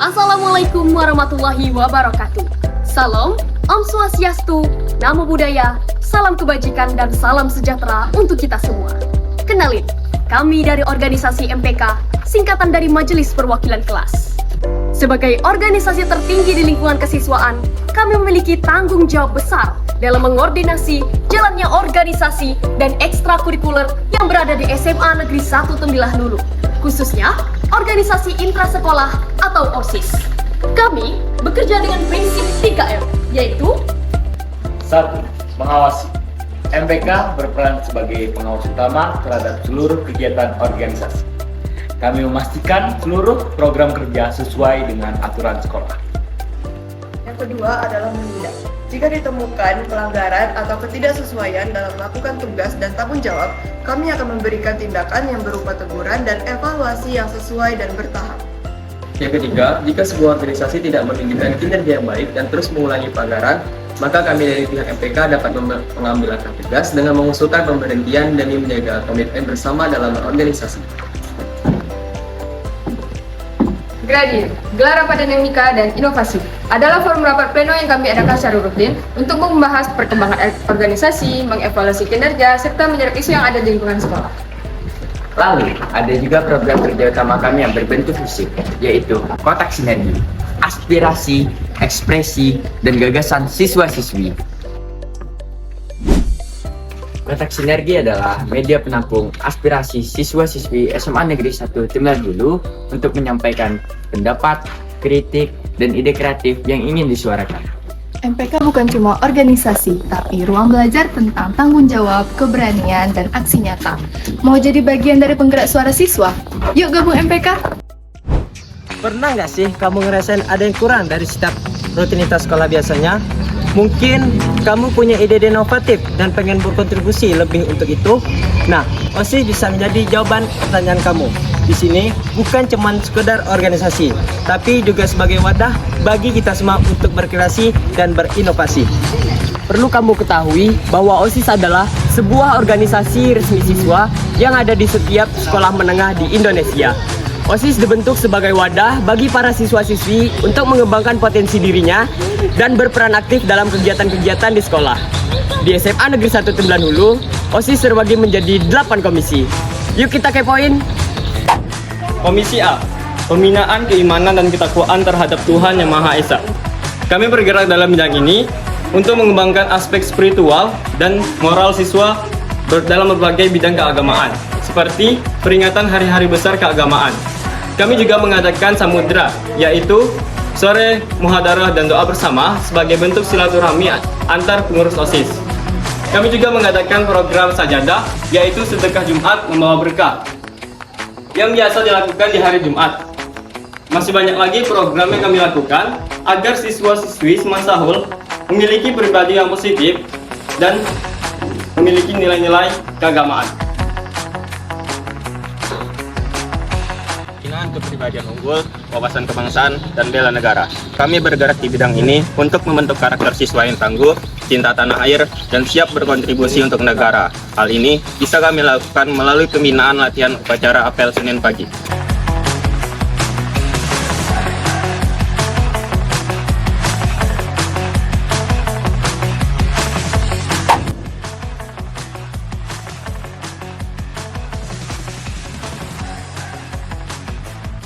Assalamualaikum warahmatullahi wabarakatuh. Salam, Om Swastiastu, Namo Buddhaya, salam kebajikan dan salam sejahtera untuk kita semua. Kenalin, kami dari organisasi MPK, singkatan dari Majelis Perwakilan Kelas. Sebagai organisasi tertinggi di lingkungan kesiswaan, kami memiliki tanggung jawab besar dalam mengordinasi jalannya organisasi dan ekstrakurikuler yang berada di SMA Negeri 1 Tembilah Hulu, khususnya organisasi intrasekolah atau OSIS. Kami bekerja dengan prinsip 3M, yaitu 1. Mengawasi. MPK berperan sebagai pengawas utama terhadap seluruh kegiatan organisasi. Kami memastikan seluruh program kerja sesuai dengan aturan sekolah. Yang kedua adalah menindak. Jika ditemukan pelanggaran atau ketidaksesuaian dalam melakukan tugas dan tanggung jawab, kami akan memberikan tindakan yang berupa teguran dan evaluasi yang sesuai dan bertahap. Yang ketiga, jika sebuah organisasi tidak menunjukkan kinerja yang baik dan terus mengulangi pelanggaran, maka kami dari pihak MPK dapat mengambil langkah tegas dengan mengusulkan pemberhentian demi menjaga komitmen bersama dalam organisasi. Gradien, Gelar Rapat Dinamika dan Inovasi adalah forum rapat pleno yang kami adakan secara rutin untuk membahas perkembangan organisasi, mengevaluasi kinerja, serta menyerap isu yang ada di lingkungan sekolah. Lalu, ada juga program kerja utama kami yang berbentuk fisik, yaitu kotak sinergi, aspirasi, ekspresi, dan gagasan siswa-siswi. Kotak sinergi adalah media penampung aspirasi siswa-siswi SMA Negeri 1 Tembilah Hulu untuk menyampaikan pendapat, kritik, dan ide kreatif yang ingin disuarakan. MPK bukan cuma organisasi, tapi ruang belajar tentang tanggung jawab, keberanian, dan aksi nyata. Mau jadi bagian dari penggerak suara siswa? Yuk gabung MPK! Pernah nggak sih kamu ngerasain ada yang kurang dari setiap rutinitas sekolah biasanya? Mungkin kamu punya ide inovatif dan pengen berkontribusi lebih untuk itu. Nah, OSIS bisa menjadi jawaban pertanyaan kamu. Di sini bukan cuma sekedar organisasi, tapi juga sebagai wadah bagi kita semua untuk berkreasi dan berinovasi. Perlu kamu ketahui bahwa OSIS adalah sebuah organisasi resmi siswa yang ada di setiap sekolah menengah di Indonesia. OSIS dibentuk sebagai wadah bagi para siswa-siswi untuk mengembangkan potensi dirinya dan berperan aktif dalam kegiatan-kegiatan di sekolah. Di SMA Negeri 1 Tembilah Hulu, OSIS terbagi menjadi 8 komisi. Yuk kita kepoin! Komisi A, Pembinaan Keimanan dan Ketakwaan terhadap Tuhan Yang Maha Esa. Kami bergerak dalam bidang ini untuk mengembangkan aspek spiritual dan moral siswa dalam berbagai bidang keagamaan, seperti peringatan hari-hari besar keagamaan. Kami juga mengadakan samudra, yaitu sore muhadarah dan doa bersama sebagai bentuk silaturahmi antar pengurus OSIS. Kami juga mengadakan program sajadah, yaitu sedekah Jumat membawa berkah, yang biasa dilakukan di hari Jumat. Masih banyak lagi program yang kami lakukan agar siswa-siswi Semansahul memiliki pribadi yang positif dan memiliki nilai-nilai keagamaan. Pembinaan kepribadian unggul, wawasan kebangsaan, dan bela negara. Kami bergerak di bidang ini untuk membentuk karakter siswa yang tangguh, cinta tanah air, dan siap berkontribusi untuk negara. Hal ini bisa kami lakukan melalui pembinaan latihan upacara apel Senin pagi.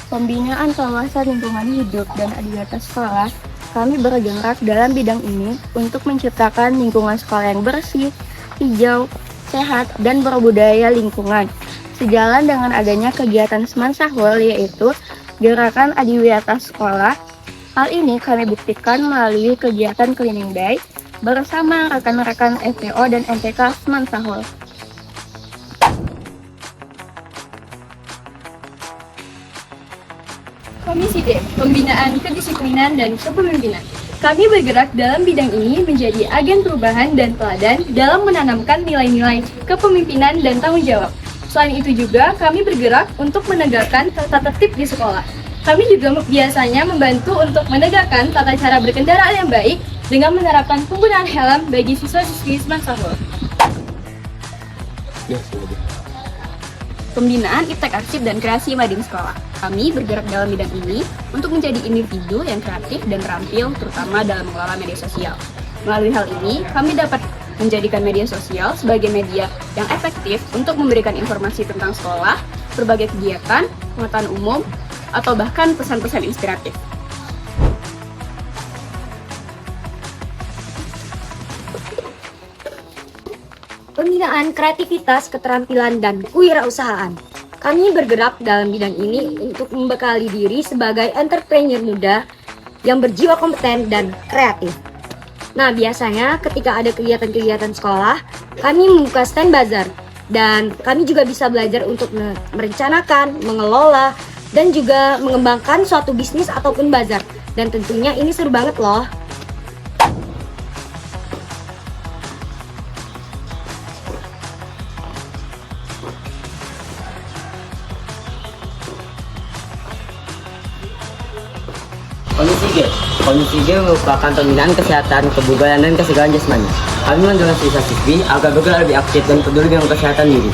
Pembinaan kawasan lingkungan hidup dan adiatas sekolah, kami bergerak dalam bidang ini untuk menciptakan lingkungan sekolah yang bersih, hijau, sehat, dan berbudaya lingkungan. Sejalan dengan adanya kegiatan Semansahul, yaitu Gerakan Adiwiyata Sekolah. Hal ini kami buktikan melalui kegiatan cleaning day bersama rekan-rekan FPO dan MPK Semansahul. Komisi D, Pembinaan Kedisiplinan dan Kepemimpinan. Kami bergerak dalam bidang ini menjadi agen perubahan dan teladan dalam menanamkan nilai-nilai kepemimpinan dan tanggung jawab. Selain itu juga kami bergerak untuk menegakkan tata tertib di sekolah. Kami juga biasanya membantu untuk menegakkan tata cara berkendaraan yang baik dengan menerapkan penggunaan helm bagi siswa-siswi Semansahul. pembinaan iptek arsip dan kreasi mading sekolah. Kami bergerak dalam bidang ini untuk menjadi individu yang kreatif dan terampil, terutama dalam mengelola media sosial. Melalui hal ini, kami dapat menjadikan media sosial sebagai media yang efektif untuk memberikan informasi tentang sekolah, berbagai kegiatan, pengetahuan umum, atau bahkan pesan-pesan inspiratif. Pembinaan kreativitas, keterampilan, dan kewirausahaan. Kami bergerak dalam bidang ini untuk membekali diri sebagai entrepreneur muda yang berjiwa kompeten dan kreatif. Nah, biasanya ketika ada kegiatan-kegiatan sekolah, kami membuka stand bazar dan kami juga bisa belajar untuk merencanakan, mengelola, dan juga mengembangkan suatu bisnis ataupun bazar. Dan tentunya ini seru banget loh. Komisi G merupakan pembinaan kesehatan, kebugaran, dan kesegaran jasmani. Kami mendorong siswa-siswi agar bergerak lebih aktif dan peduli dengan kesehatan diri.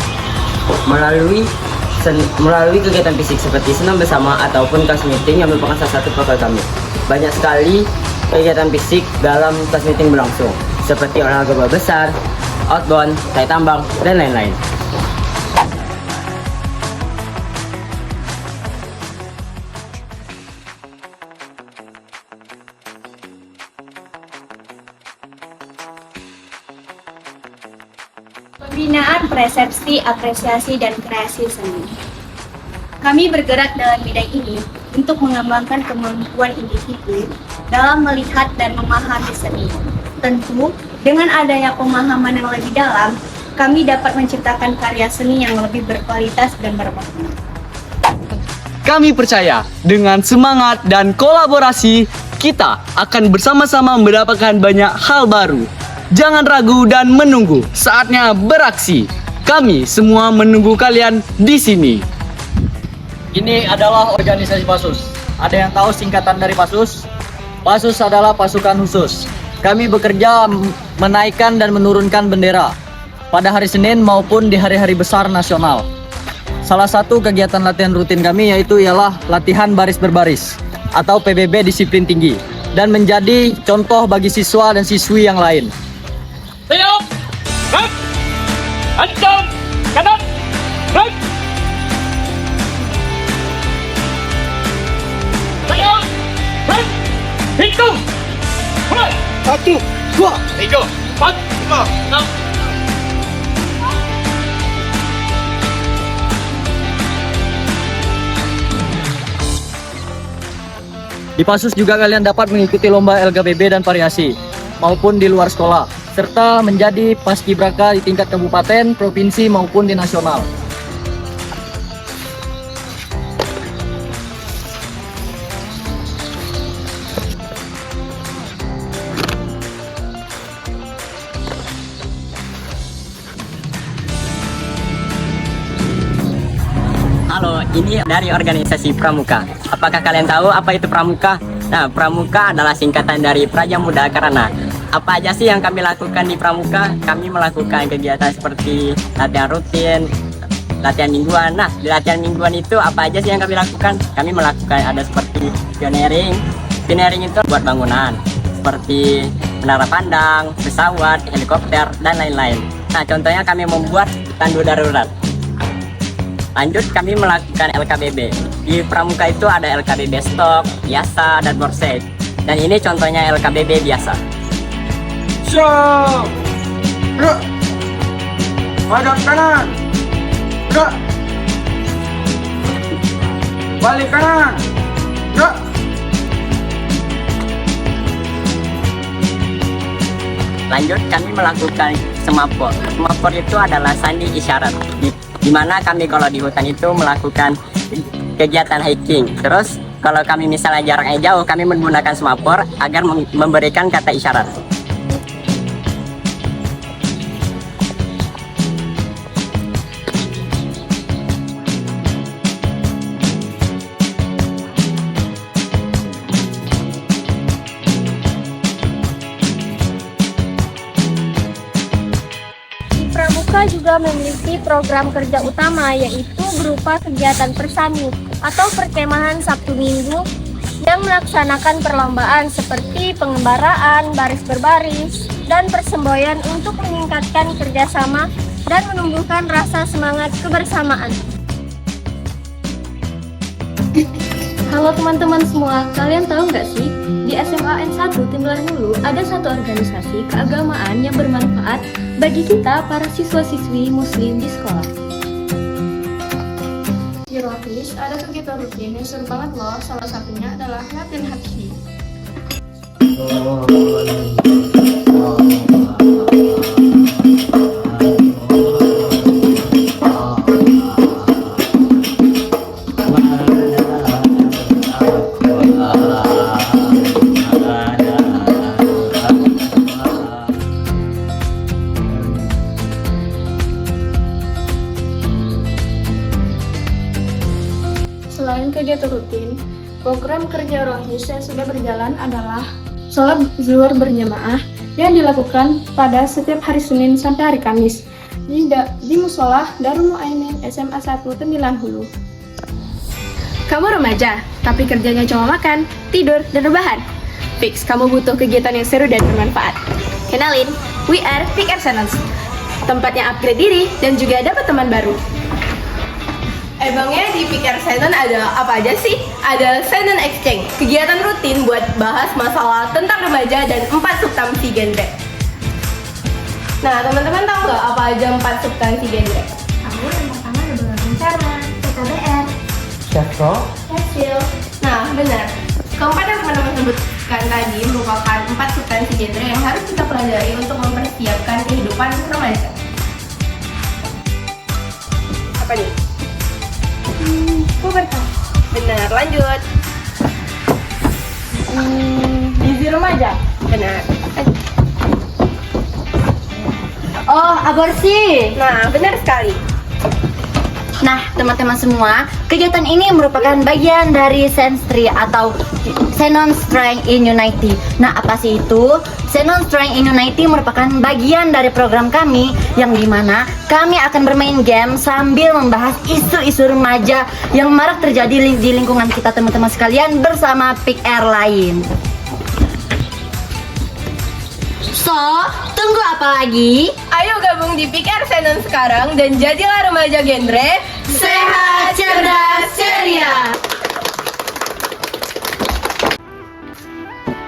Melalui kegiatan fisik seperti senam bersama ataupun kelas meeting yang merupakan salah satu program kami. Banyak sekali kegiatan fisik dalam kelas meeting berlangsung, seperti olahraga bola besar, outbound, tarik tambang, dan lain-lain. Pembinaan persepsi, apresiasi, dan kreasi seni. Kami bergerak dalam bidang ini untuk mengembangkan kemampuan individu dalam melihat dan memahami seni. Tentu, dengan adanya pemahaman yang lebih dalam, kami dapat menciptakan karya seni yang lebih berkualitas dan bermakna. Kami percaya dengan semangat dan kolaborasi, kita akan bersama-sama mendapatkan banyak hal baru. Jangan ragu dan menunggu, saatnya beraksi. Kami semua menunggu kalian di sini. Ini adalah organisasi PASUS. Ada yang tahu singkatan dari PASUS? PASUS adalah pasukan khusus. Kami bekerja menaikkan dan menurunkan bendera pada hari Senin maupun di hari-hari besar nasional. Salah satu kegiatan latihan rutin kami ialah latihan baris berbaris atau PBB disiplin tinggi dan menjadi contoh bagi siswa dan siswi yang lain. Siap! Gerak! Ancam! Kanan! Gerak! Siap! Gerak! Hitung! Mulai! 1, 2, 3, 4, 5, 6. Di PASUS juga kalian dapat mengikuti lomba LKBB dan variasi maupun di luar sekolah, serta menjadi paskibraka di tingkat kabupaten, provinsi maupun di nasional. Halo, ini dari organisasi Pramuka. Apakah kalian tahu apa itu Pramuka? Nah, Pramuka adalah singkatan dari Praja Muda Karana. Apa aja sih yang kami lakukan di Pramuka? Kami melakukan kegiatan seperti latihan rutin, latihan mingguan. Nah, di latihan mingguan itu apa aja sih yang kami lakukan? Kami melakukan ada seperti pioneering. Pioneering itu buat bangunan, seperti menara pandang, pesawat, helikopter, dan lain-lain. Nah, contohnya kami membuat tandu darurat. Lanjut, kami melakukan LKBB. Di Pramuka itu ada LKBB stok, biasa, dan borseg. Dan ini contohnya LKBB biasa. Siap! Gerak! Hadap kanan! Gerak! Balik kanan! Gerak! Lanjut, kami melakukan semapor. Semapor itu adalah sandi isyarat. Di mana kami kalau di hutan itu melakukan kegiatan hiking. Terus kalau kami misalnya jaraknya jauh, kami menggunakan semapor agar memberikan kata isyarat. Pramuka juga juga memiliki program kerja utama, yaitu berupa kegiatan persami atau perkemahan Sabtu Minggu yang melaksanakan perlombaan seperti pengembaraan, baris berbaris, dan persemboyan untuk meningkatkan kerjasama dan menumbuhkan rasa semangat kebersamaan. Halo teman-teman semua, kalian tahu nggak sih? Di SMA N1 Timbulan Hulu ada satu organisasi keagamaan yang bermanfaat bagi kita para siswa-siswi muslim di sekolah. Di Rohis ada kegiatan rutin yang seru banget loh, salah satunya adalah latihan habsi. Selain kegiatan rutin, program kerja Rohis yang sudah berjalan adalah sholat zuhur berjamaah yang dilakukan pada setiap hari Senin sampai hari Kamis di Musola Darul Mu'aimin SMA 1 Tembilan Hulu. Kamu remaja, tapi kerjanya cuma makan, tidur, dan rebahan. Fix, kamu butuh kegiatan yang seru dan bermanfaat. Kenalin, we are Pick Excellence, tempat yang upgrade diri dan juga dapat teman baru. Emangnya di Pick Session ada apa aja sih? Ada Session Exchange, kegiatan rutin buat bahas masalah tentang remaja dan 4 substansi genre. Nah, teman-teman tahu nggak apa aja 4 substansi genre? Tahu yang pertama ada benar rencana, PKBR, Hasil. Nah, benar. Keempat yang teman-teman sebutkan tadi merupakan 4 substansi genre yang harus kita pelajari untuk mempersiapkan kehidupan remaja. Apa nih? pubertas. Benar, lanjut. Gizi remaja. Benar. Oh, aborsi. Nah, benar sekali. Nah, teman-teman semua, kegiatan ini merupakan bagian dari Senstri atau Xenon Strength in Unity. Nah, apa sih itu? Xenon Strength in Unity merupakan bagian dari program kami yang dimana kami akan bermain game sambil membahas isu-isu remaja yang marak terjadi di lingkungan kita, teman-teman sekalian, bersama Pick Air lain. So, tunggu apa lagi? Ayo gabung di Pick Air Xenon sekarang dan jadilah remaja genre sehat, cerdas, ceria.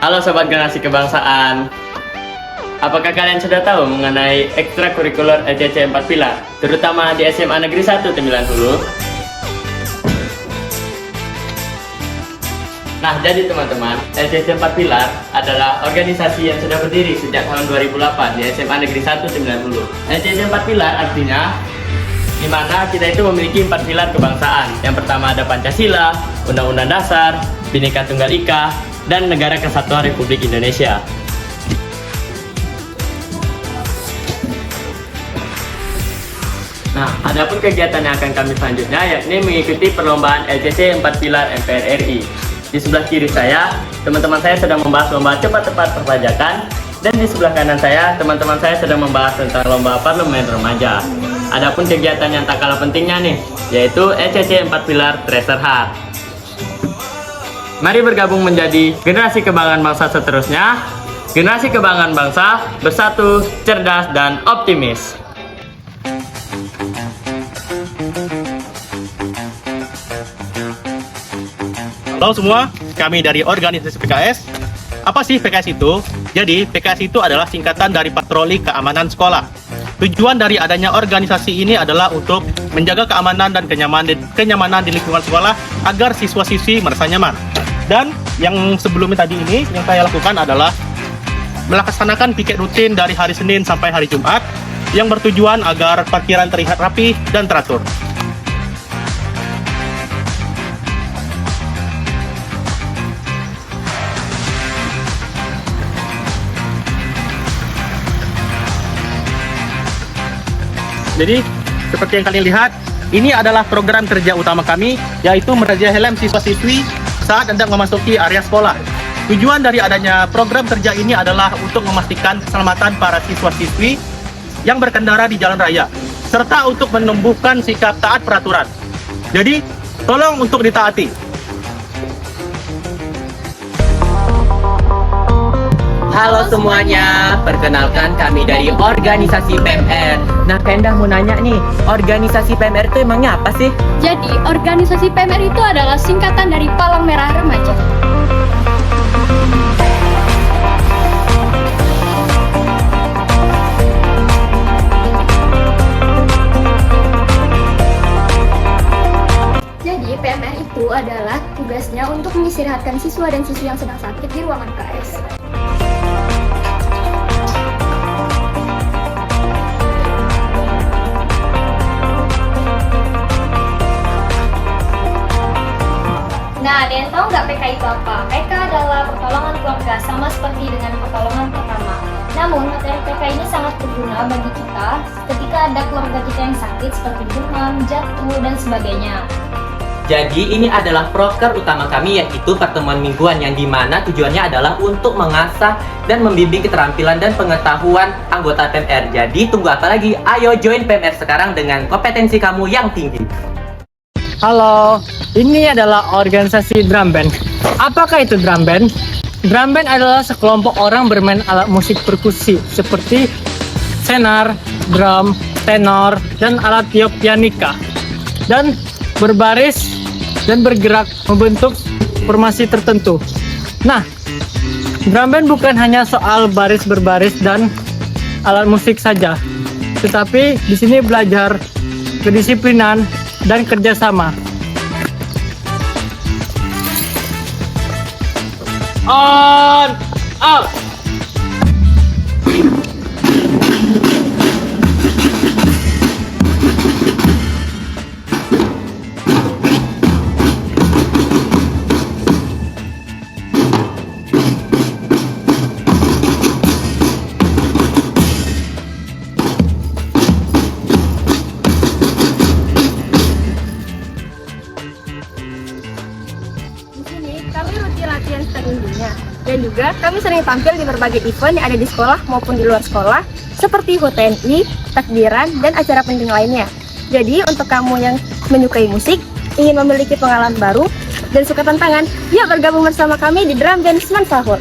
Halo Sobat Generasi Kebangsaan. Apakah kalian sudah tahu mengenai ekstrakurikuler LCC 4 Pilar, terutama di SMA Negeri 1 Tembilan Hulu? Nah, jadi teman-teman, LCC 4 Pilar adalah organisasi yang sudah berdiri sejak tahun 2008 di SMA Negeri 1 Tembilan Hulu. LCC 4 Pilar artinya di mana kita itu memiliki 4 pilar kebangsaan. Yang pertama ada Pancasila, Undang-Undang Dasar, Bhinneka Tunggal Ika, dan Negara Kesatuan Republik Indonesia. Nah, adapun kegiatan yang akan kami selanjutnya yakni mengikuti perlombaan LCC 4 Pilar MPR RI. Di sebelah kiri saya, teman-teman saya sedang membahas lomba cepat-cepat perpajakan, dan di sebelah kanan saya, teman-teman saya sedang membahas tentang lomba parlemen remaja. Adapun kegiatan yang tak kalah pentingnya nih, yaitu LCC 4 Pilar Treasure Hunt. Mari bergabung menjadi generasi kebanggaan bangsa seterusnya. Generasi kebanggaan bangsa, bersatu, cerdas, dan optimis. Halo semua, kami dari organisasi PKS. Apa sih PKS itu? Jadi, PKS itu adalah singkatan dari Patroli Keamanan Sekolah. Tujuan dari adanya organisasi ini adalah untuk menjaga keamanan dan kenyamanan di lingkungan sekolah agar siswa-siswi merasa nyaman. Dan yang sebelumnya tadi ini, yang saya lakukan adalah melaksanakan piket rutin dari hari Senin sampai hari Jumat yang bertujuan agar parkiran terlihat rapi dan teratur. Jadi, seperti yang kalian lihat, ini adalah program kerja utama kami, yaitu merazia helm siswa-siswi saat hendak memasuki area sekolah. Tujuan dari adanya program kerja ini adalah untuk memastikan keselamatan para siswa-siswi yang berkendara di jalan raya. serta untuk menumbuhkan sikap taat peraturan. Jadi, tolong untuk ditaati. Halo semuanya, perkenalkan kami dari organisasi PMR. Nah, Kendah mau nanya nih, organisasi PMR itu emangnya apa sih? Jadi, organisasi PMR itu adalah singkatan dari Palang Merah Remaja. Jadi, PMR itu adalah tugasnya untuk mengistirahatkan siswa dan siswi yang sedang sakit di ruangan KS. Nah, ada yang tahu nggak PK itu apa? PK adalah pertolongan keluarga, sama seperti dengan pertolongan pertama. Namun, materi PK ini sangat berguna bagi kita ketika ada keluarga kita yang sakit seperti demam, jatuh, dan sebagainya. Jadi ini adalah proker utama kami, yaitu pertemuan mingguan yang dimana tujuannya adalah untuk mengasah dan membimbing keterampilan dan pengetahuan anggota PMR. Jadi tunggu apa lagi? Ayo join PMR sekarang dengan kompetensi kamu yang tinggi. Halo, ini adalah organisasi drum band. Apakah itu drum band? Drum band adalah sekelompok orang bermain alat musik perkusi seperti senar, drum, tenor, dan alat tiup pianika. Dan berbaris dan bergerak membentuk formasi tertentu. Nah, drum band bukan hanya soal baris berbaris dan alat musik saja, tetapi di sini belajar kedisiplinan dan kerjasama. On, up. Kami rutin latihan setting dunia, dan juga kami sering tampil di berbagai event yang ada di sekolah maupun di luar sekolah, seperti HUT TNI, takbiran, dan acara penting lainnya. Jadi untuk kamu yang menyukai musik, ingin memiliki pengalaman baru, dan suka tantangan, yuk bergabung bersama kami di Drum Band Seman Sahur.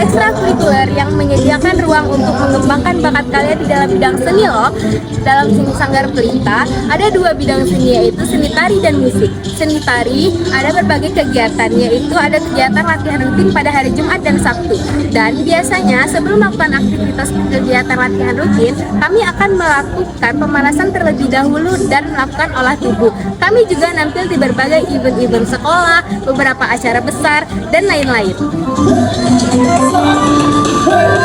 ekstrakurikuler yang menyediakan ruang untuk mengembangkan bakat kalian di dalam bidang seni loh. Dalam seni Sanggar Pelita ada dua bidang seni, yaitu seni tari dan musik. Seni tari ada berbagai kegiatan, yaitu ada kegiatan latihan rutin pada hari Jumat dan Sabtu. Dan biasanya sebelum melakukan aktivitas kegiatan latihan rutin, kami akan melakukan pemanasan terlebih dahulu dan melakukan olah tubuh. Kami juga nampil di berbagai event-event sekolah, beberapa acara besar, dan lain-lain. Hey!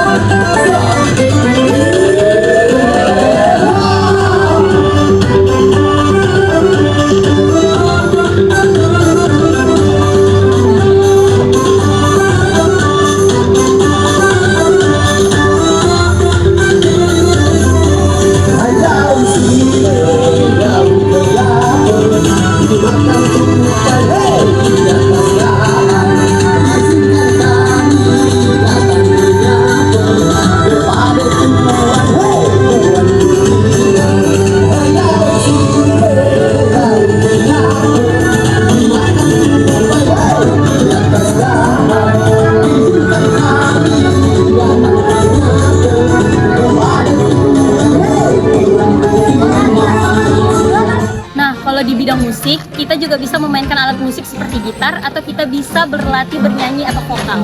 kita bisa berlatih bernyanyi atau vokal.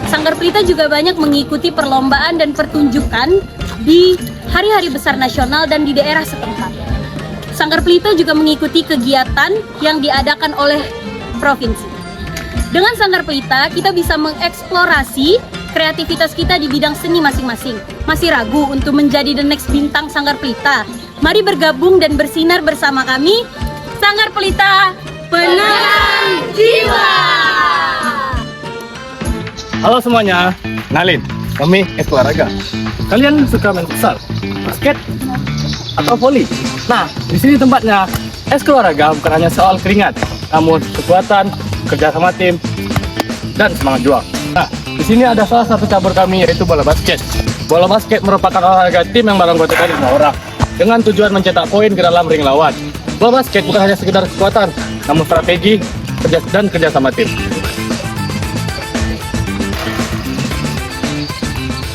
Sanggar Pelita juga banyak mengikuti perlombaan dan pertunjukan di hari-hari besar nasional dan di daerah setempat. Sanggar Pelita juga mengikuti kegiatan yang diadakan oleh provinsi. Dengan Sanggar Pelita, kita bisa mengeksplorasi kreativitas kita di bidang seni masing-masing. Masih ragu untuk menjadi the next bintang Sanggar Pelita? Mari bergabung dan bersinar bersama kami, Sanggar Pelita Penerang Jiwa! Halo semuanya, kenalin, kami Olahraga. Kalian suka main futsal, basket, atau voli? Nah, di sini tempatnya. Olahraga bukan hanya soal keringat, namun kekuatan, kerja sama tim, dan semangat juang. Nah, di sini ada salah satu cabur kami, yaitu bola basket. Bola basket merupakan olahraga tim yang beranggotakan 5 orang dengan tujuan mencetak poin ke dalam ring lawan. Bola basket bukan hanya sekedar kekuatan, namun strategi dan kerja sama tim.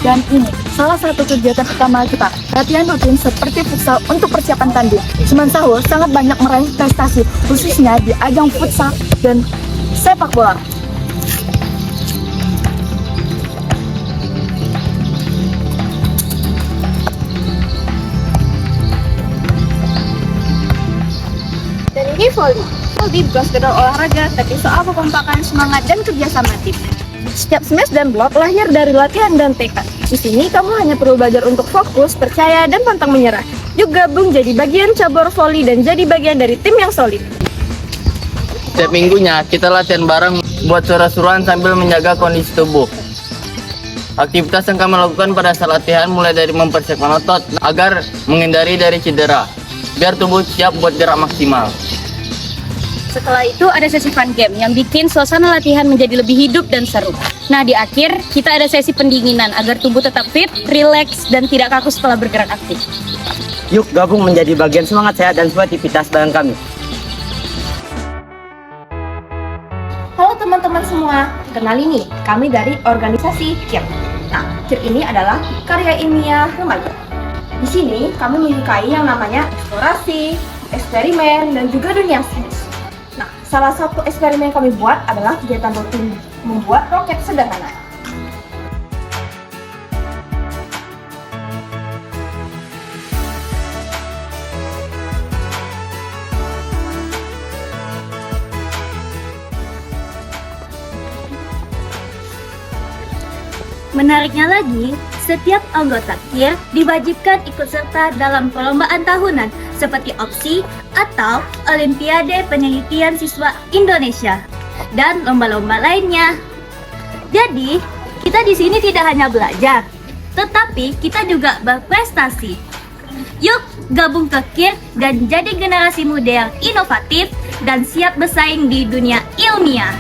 Dan ini salah satu kegiatan utama kita, latihan rutin seperti futsal untuk persiapan tanding. Semen Sahur sangat banyak meraih prestasi, khususnya di ajang futsal dan sepak bola. Dan ini volley. Volley bukan sekedar olahraga, tapi soal kekompakan, semangat, dan kerjasama tim. Setiap smash dan block lahir dari latihan dan tekad. Di sini kamu hanya perlu belajar untuk fokus, percaya, dan pantang menyerah. Yuk gabung jadi bagian cabur volley dan jadi bagian dari tim yang solid. Setiap minggunya kita latihan bareng buat suara-suruan sambil menjaga kondisi tubuh. Aktivitas yang kami lakukan pada saat latihan mulai dari mempersiapkan otot agar menghindari dari cedera, biar tubuh siap buat gerak maksimal. Setelah itu ada sesi fun game yang bikin suasana latihan menjadi lebih hidup dan seru. Nah, di akhir kita ada sesi pendinginan agar tubuh tetap fit, rileks, dan tidak kaku setelah bergerak aktif. Yuk gabung menjadi bagian semangat sehat dan sportivitas bareng kami. Halo teman-teman semua, kenalin nih, kami dari organisasi CIR. Nah, CIR ini adalah karya ilmiah remaja. Di sini kami menyukai yang namanya eksplorasi, eksperimen, dan juga dunia sains. Nah, salah satu eksperimen yang kami buat adalah kegiatan rutin membuat roket sederhana. Menariknya lagi, setiap anggota KIR diwajibkan ikut serta dalam perlombaan tahunan seperti OPSI atau Olimpiade Penelitian Siswa Indonesia dan lomba-lomba lainnya. Jadi, kita di sini tidak hanya belajar, tetapi kita juga berprestasi. Yuk, gabung ke KIR dan jadi generasi muda yang inovatif dan siap bersaing di dunia ilmiah.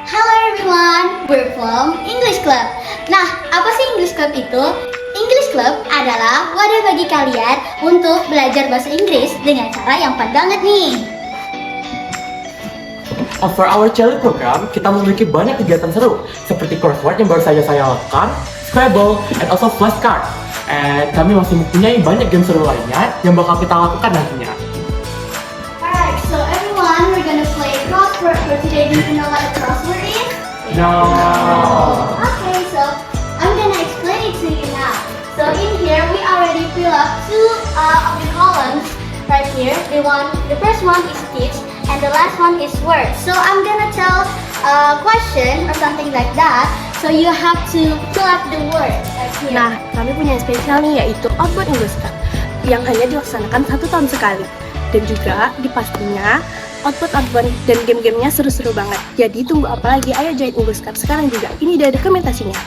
Hello everyone, we're from English Club. Nah, apa sih English Club itu? English Club adalah wadah bagi kalian untuk belajar bahasa Inggris dengan cara yang fun banget nih. For our challenge program, kita memiliki banyak kegiatan seru seperti crossword yang baru saja saya lakukan, Scrabble, and also flashcard. And kami masih mempunyai banyak game seru lainnya yang bakal kita lakukan nantinya. Alright, so everyone, we're gonna play crossword for today. Do you know what a crossword is? No. Okay, so I'm gonna explain it to you now. So in here, we already fill up two of the columns right here. The first one is speech, and the last one is words. So I'm gonna tell a question or something like that. So you have to fill up the words right here. Nah, kami punya yang spesial nih, yaitu Outbound English Club yang hanya dilaksanakan 1 tahun sekali. Dan juga di pastinya outbound dan game-gamenya seru-seru banget. Jadi tunggu apa lagi? Ayo join English Club sekarang juga. Ini udah dokumentasinya.